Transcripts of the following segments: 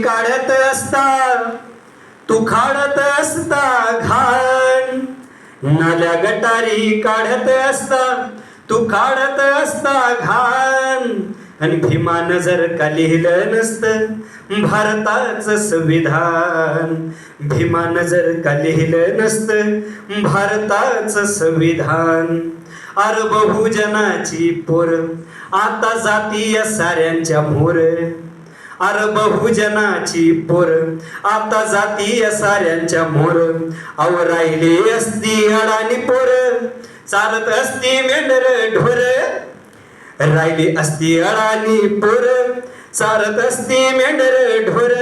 काढत असता तू काढत असता घाण, नाल्या गटारी काढत असता तू काढत असता घाण, आणि भीमानं जर का लिहिलं नसतं भारताचं संविधान, भीमानं जर का लिहिलं नसतं भारताचं संविधान, अरे बहुजनाची पोर आता जातीय साऱ्यांच्या मोर, अरे बहुजनाची पोर आता जातीय साऱ्यांच्या मोर, अव राहिली असती अडाणी पोर चालत असती मेंढर ढोर, राहिली असती अडाणी पोर चालत असती मेंढर ढोर,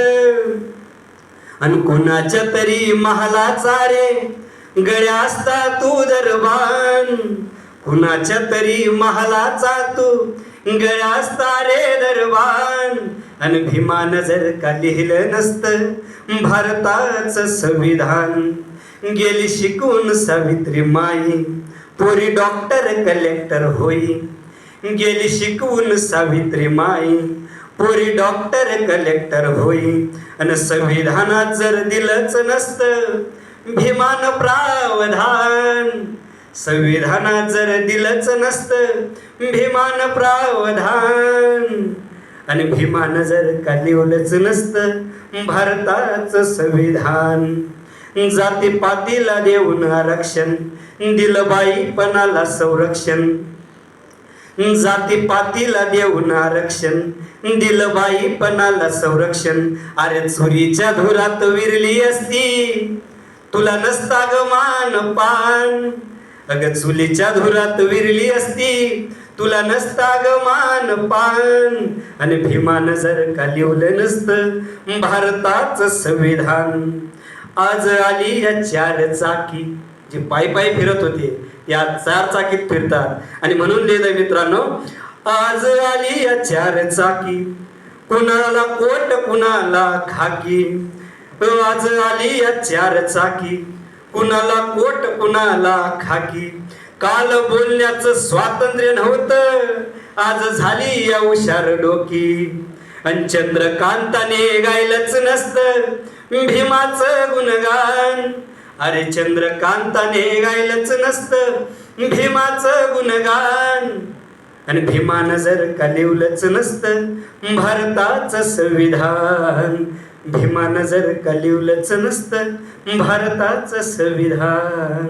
आणि कुणाच्या तरी महालाचा रे गळ्या असता तू दरबान, कुणाच्या तरी महालाचा तू गळ्या असता रे दरबान, आणि भीमानं जर का लिहिलं नसतं भारताचं संविधान, गेली शिकून सावित्रीमाई पोरी डॉक्टर कलेक्टर होई, गेली शिकवून सावित्रीमाई पोरी डॉक्टर कलेक्टर होई, आणि संविधानात जर दिलंच नसतं भीमान प्रावधान, संविधानात जर दिलंच नसतं भीमान प्रावधान, आणि भीमानं जर का लिहिलंच नसतं भारताचं संविधान, जातीपातीला देऊन आरक्षण दिलं बाईपणाला संरक्षण, जातीपातीला देऊन आरक्षण दिलं बाईपणाला संरक्षण, अरे चोरीच्या धुरात विरली असती तुला नसता ग मान पान, अग चुलीच्या धुरात विरली असती तुला नसता ग मान पान, आणि भीमानं जर का लिहिलं नसतं भारताचं संविधान, आज आली या चार चाकी जे पायी पायी फिरत होते या चार चाकीत फिरतात, आणि म्हणून लिहिलंय मित्रांनो, आज आली या चार चाकी कुणाला कोट कुणाला खाकी, आज आली या चार चाकी कुणाला कोट कुणाला खाकी, काल बोलण्याचं स्वातंत्र्य नव्हतं आज झाली या हुशार डोकी, आणि चंद्रकांताने गायलंच नसतं भीमाचं गुणगान, अरे चंद्रकांताने गायलंच नसतं भीमाचं गुणगान, आणि भीमानं जर का लिहिलंच नसतं भारताचं संविधान, भीमानं जर का लिहिलंच नसतं भारताचं संविधान.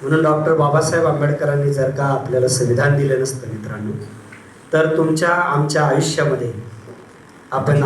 म्हणून डॉक्टर बाबासाहेब आंबेडकरांनी जर का आपल्याला संविधान दिलं नसतं मित्रांनो, तर तुमच्या आमच्या आयुष्यामध्ये आपण